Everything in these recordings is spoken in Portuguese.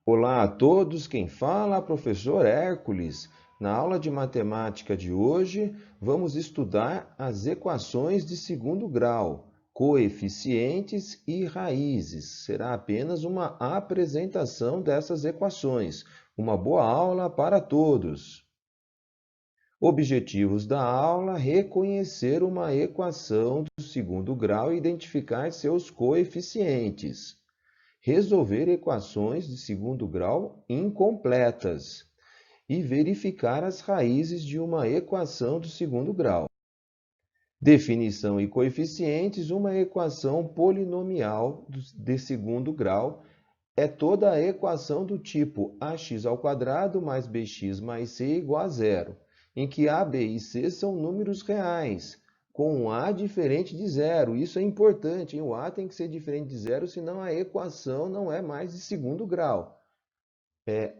Olá a todos, quem fala é o professor Hércules. Na aula de matemática de hoje, vamos estudar as equações de segundo grau, coeficientes e raízes. Será apenas uma apresentação dessas equações. Uma boa aula para todos. Objetivos da aula: reconhecer uma equação do segundo grau e identificar seus coeficientes. Resolver equações de segundo grau incompletas e verificar as raízes de uma equação do segundo grau. Definição e coeficientes: uma equação polinomial de segundo grau é toda a equação do tipo ax² mais bx mais c igual a zero, em que a, b e c são números reais, com um a diferente de zero. Isso é importante, hein? O a tem que ser diferente de zero, senão a equação não é mais de segundo grau.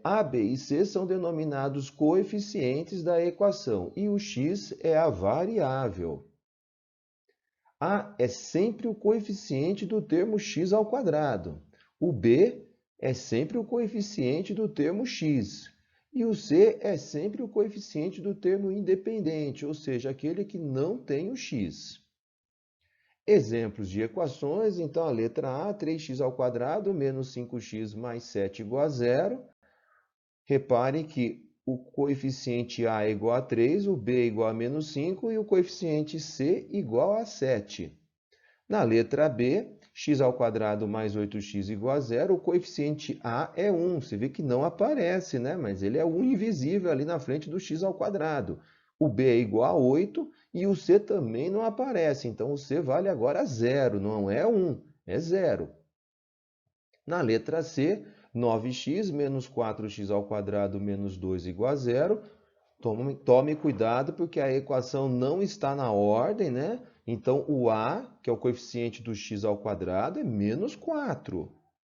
A, b e c são denominados coeficientes da equação e o x é a variável. A é sempre o coeficiente do termo x². O b é sempre o coeficiente do termo x. E o c é sempre o coeficiente do termo independente, ou seja, aquele que não tem o x. Exemplos de equações, então a letra A, 3x² menos 5x mais 7 igual a zero. Reparem que o coeficiente A é igual a 3, o B é igual a menos 5 e o coeficiente C igual a 7. Na letra B, x² mais 8x igual a zero, o coeficiente A é 1. Você vê que não aparece, né? Mas ele é 1 invisível ali na frente do x². O B é igual a 8 e o C também não aparece. Então, o C vale agora zero, não é 1, é zero. Na letra C, 9x menos 4x² menos 2 igual a zero. Tome cuidado porque a equação não está na ordem, né? Então, o a, que é o coeficiente do x², é menos 4.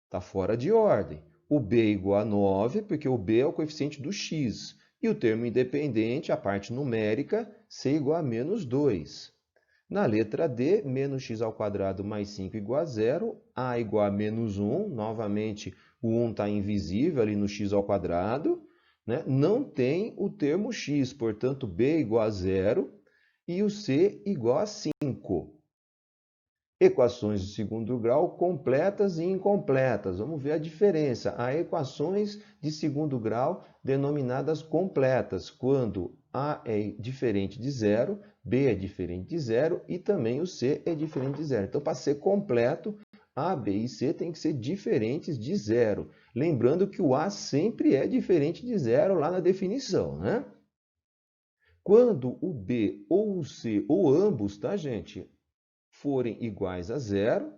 Está fora de ordem. O b é igual a 9, porque o b é o coeficiente do x. E o termo independente, a parte numérica, c igual a menos 2. Na letra D, menos x² mais 5 igual a zero, a igual a menos 1, novamente o 1 está invisível ali no x², né? Não tem o termo x, portanto b igual a zero e o c igual a 5. Equações de segundo grau completas e incompletas. Vamos ver a diferença. Há equações de segundo grau denominadas completas, quando A é diferente de zero, B é diferente de zero e também o C é diferente de zero. Então, para ser completo, A, B e C têm que ser diferentes de zero. Lembrando que o A sempre é diferente de zero lá na definição, né? Quando o B ou o C, ou ambos, tá, gente, forem iguais a zero,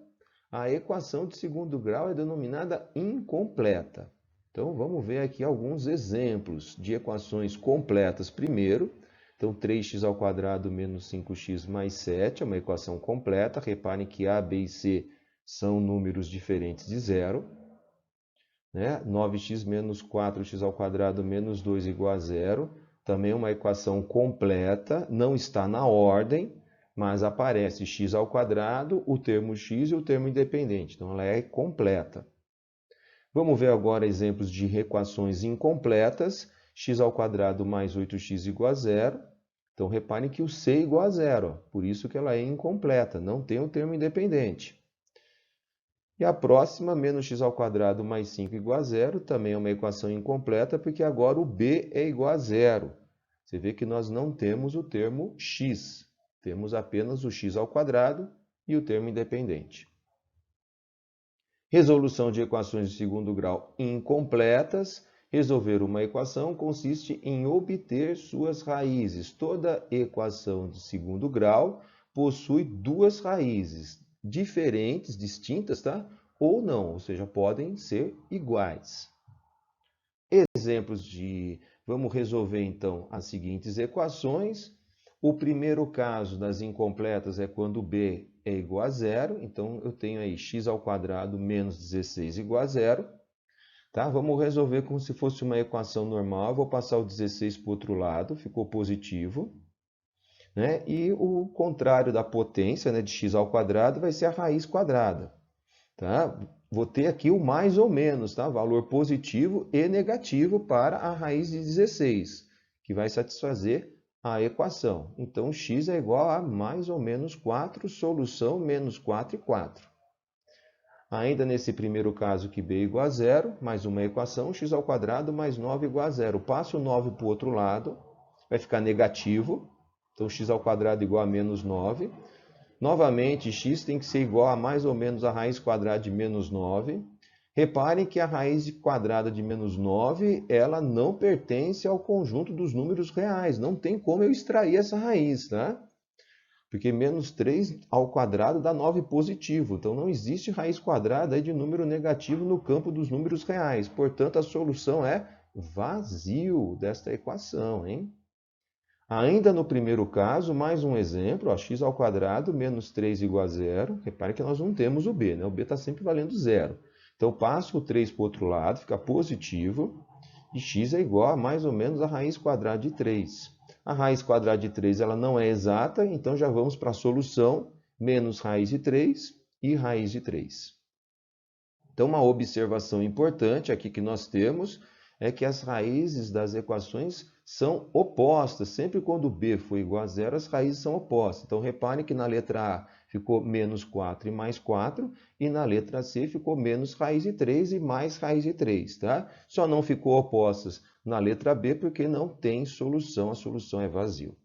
a equação de segundo grau é denominada incompleta. Então, vamos ver aqui alguns exemplos de equações completas primeiro. Então, 3x² menos 5x mais 7 é uma equação completa. Reparem que A, B e C são números diferentes de zero. 9x menos 4x² menos 2 igual a zero. Também é uma equação completa, não está na ordem, mas aparece x², o termo x e o termo independente. Então, ela é completa. Vamos ver agora exemplos de equações incompletas. X² mais 8x igual a zero. Então, reparem que o c é igual a zero, por isso que ela é incompleta, não tem o termo independente. E a próxima, menos x² mais 5 igual a zero, também é uma equação incompleta, porque agora o b é igual a zero. Você vê que nós não temos o termo x, temos apenas o x² e o termo independente. Resolução de equações de segundo grau incompletas. Resolver uma equação consiste em obter suas raízes. Toda equação de segundo grau possui duas raízes diferentes, distintas, tá? Ou não, ou seja, podem ser iguais. Exemplos de... Vamos resolver, então, as seguintes equações. O primeiro caso das incompletas é quando b é igual a zero. Então, eu tenho aí x² menos 16 igual a zero. Tá? Vamos resolver como se fosse uma equação normal. Vou passar o 16 para o outro lado, ficou positivo. Né? E o contrário da potência, né, de x² vai ser a raiz quadrada. Tá? vou ter aqui o mais ou menos, tá? Valor positivo e negativo para a raiz de 16, que vai satisfazer a equação. Então, x é igual a mais ou menos 4, solução menos 4 e 4. Ainda nesse primeiro caso que b é igual a zero, mais uma equação, x ao quadrado mais 9 igual a zero. Passo o 9 para o outro lado, vai ficar negativo. Então, x ao quadrado igual a menos 9. Novamente, x tem que ser igual a mais ou menos a raiz quadrada de menos 9. Reparem que a raiz quadrada de menos 9, ela não pertence ao conjunto dos números reais. Não tem como eu extrair essa raiz, tá? Porque menos 3 ao quadrado dá 9 positivo. Então, não existe raiz quadrada de número negativo no campo dos números reais. Portanto, a solução é vazio desta equação, hein? Ainda no primeiro caso, mais um exemplo, ó, x ao quadrado menos 3 igual a zero. Repare que nós não temos o b, né? O b está sempre valendo zero. Então, passo o 3 para o outro lado, fica positivo. E x é igual a mais ou menos a raiz quadrada de 3. A raiz quadrada de 3 ela não é exata, então já vamos para a solução menos raiz de 3 e raiz de 3. Então, uma observação importante aqui que nós temos é que as raízes das equações são opostas. Sempre quando b for igual a zero, as raízes são opostas. Então, repare que na letra A ficou menos 4 e mais 4, e na letra C ficou menos raiz de 3 e mais raiz de 3, tá? Só não ficou opostas na letra B porque não tem solução, a solução é vazio.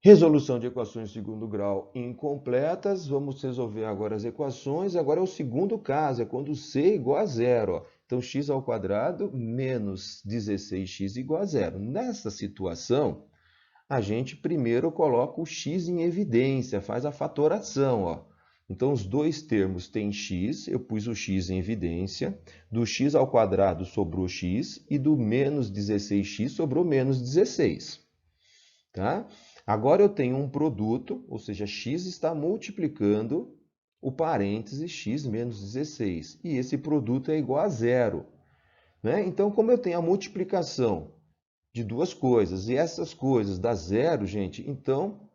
Resolução de equações de segundo grau incompletas. Vamos resolver agora as equações. Agora é o segundo caso, é quando c é igual a zero. Ó. Então, x ao quadrado menos 16x igual a zero. Nessa situação, a gente primeiro coloca o x em evidência, faz a fatoração. Ó. Então, os dois termos têm x, eu pus o x em evidência. Do x ao quadrado sobrou x e do menos 16x sobrou menos 16. Tá? Agora eu tenho um produto, ou seja, x está multiplicando o parêntese x menos 16. E esse produto é igual a zero. Né? Então, como eu tenho a multiplicação de duas coisas, e essas coisas dá zero, gente, então,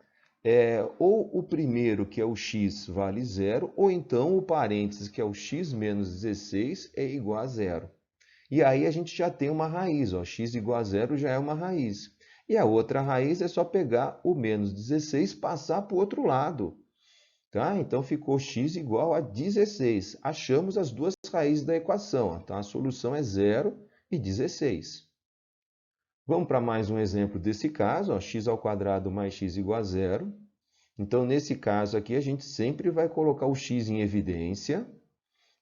ou o primeiro, que é o x, vale zero, ou então o parênteses, que é o x menos 16, é igual a zero. E aí a gente já tem uma raiz, ó, x igual a zero já é uma raiz. E a outra raiz é só pegar o menos 16 e passar para o outro lado. Tá? Então ficou x igual a 16. Achamos as duas raízes da equação. Então a solução é 0 e 16. Vamos para mais um exemplo desse caso. Ó, x ao quadrado mais x igual a 0. Então nesse caso aqui a gente sempre vai colocar o x em evidência.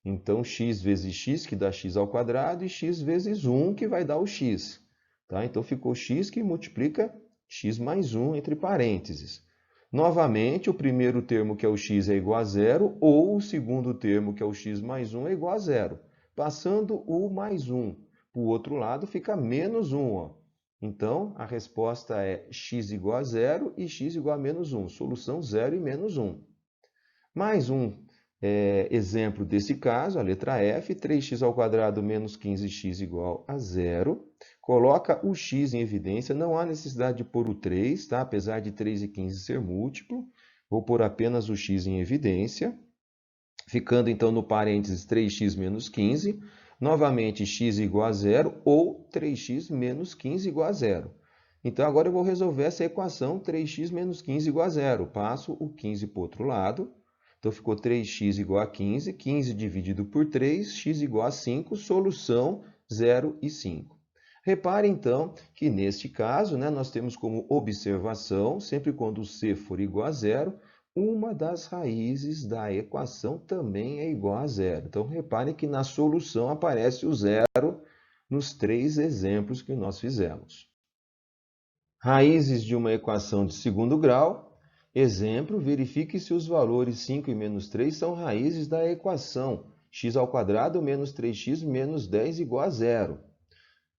Então x vezes x que dá x ao quadrado e x vezes 1 que vai dar o x. Tá? Então, ficou x que multiplica x mais 1 entre parênteses. Novamente, o primeiro termo, que é o x, é igual a zero, ou o segundo termo, que é o x mais 1, é igual a zero. Passando o mais 1 para o outro lado, fica menos 1. Ó. Então, a resposta é x igual a zero e x igual a menos 1. Solução 0 e menos 1. Mais um exemplo desse caso, a letra F, 3x ao quadrado menos 15x igual a zero. Coloca o x em evidência, não há necessidade de pôr o 3, tá? Apesar de 3 e 15 ser múltiplo. Vou pôr apenas o x em evidência. Ficando então no parênteses 3x menos 15. Novamente, x igual a zero ou 3x menos 15 igual a zero. Então, agora eu vou resolver essa equação 3x menos 15 igual a zero. Passo o 15 para o outro lado. Então, ficou 3x igual a 15. 15 dividido por 3, x igual a 5. Solução 0 e 5. Repare, então, que neste caso, né, nós temos como observação, sempre quando c for igual a zero, uma das raízes da equação também é igual a zero. Então, repare que na solução aparece o zero nos três exemplos que nós fizemos. Raízes de uma equação de segundo grau. Exemplo, verifique se os valores 5 e menos 3 são raízes da equação x ao quadrado menos 3x menos 10 igual a zero.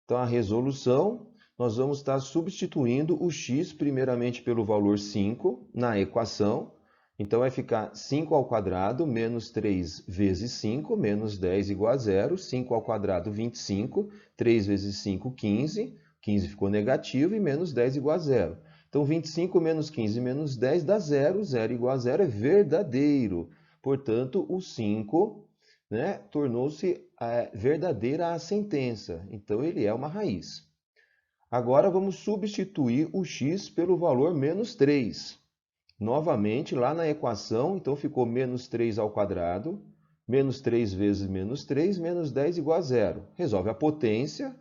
Então, a resolução, nós vamos estar substituindo o x primeiramente pelo valor 5 na equação. Então, vai ficar 5 ao quadrado menos 3 vezes 5 menos 10 igual a zero. 5 ao quadrado, 25. 3 vezes 5, 15. 15 ficou negativo e menos 10 igual a zero. Então, 25 menos 15 menos 10 dá zero. 0 igual a zero é verdadeiro. Portanto, o 5, né, tornou-se verdadeira a sentença. Então, ele é uma raiz. Agora, vamos substituir o x pelo valor menos 3. Novamente, lá na equação, então ficou menos 3 ao quadrado, menos 3 vezes menos 3, menos 10 igual a zero. Resolve a potência,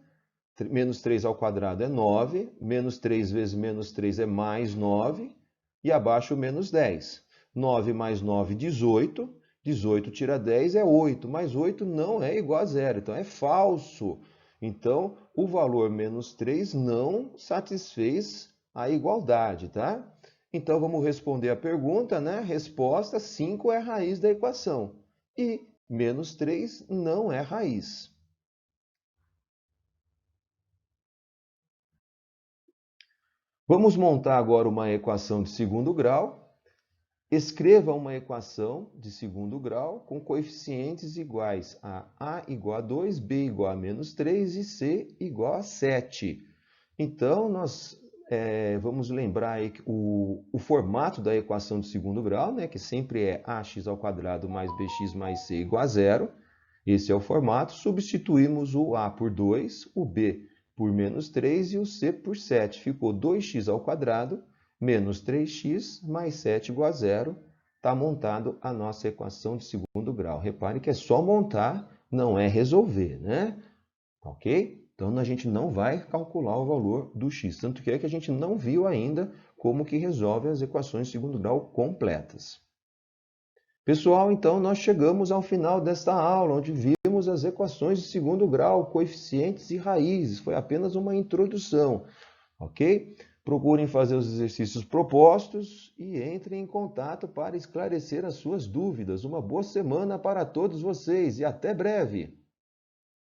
menos 3 ao quadrado é 9, menos 3 vezes menos 3 é mais 9, e abaixo menos 10. 9 mais 9, 18. 18 tira 10 é 8, mas 8 não é igual a zero, então é falso. Então, o valor menos 3 não satisfez a igualdade, tá? Então, vamos responder a pergunta, né? Resposta: 5 é a raiz da equação. E menos 3 não é raiz. Vamos montar agora uma equação de segundo grau. Escreva uma equação de segundo grau com coeficientes iguais a A igual a 2, B igual a menos 3 e C igual a 7. Então, nós vamos lembrar aí que o formato da equação de segundo grau, né, que sempre é ax ao quadrado mais bx mais c igual a zero. Esse é o formato. Substituímos o a por 2, o b por menos 3 e o c por 7. Ficou 2x ao quadrado menos 3x mais 7 igual a zero. Está montado a nossa equação de segundo grau. Repare que é só montar, não é resolver, né? Ok? Então, a gente não vai calcular o valor do x. Tanto que é que a gente não viu ainda como que resolve as equações de segundo grau completas. Pessoal, então nós chegamos ao final desta aula, onde vimos as equações de segundo grau, coeficientes e raízes. Foi apenas uma introdução, ok? Procurem fazer os exercícios propostos e entrem em contato para esclarecer as suas dúvidas. Uma boa semana para todos vocês e até breve!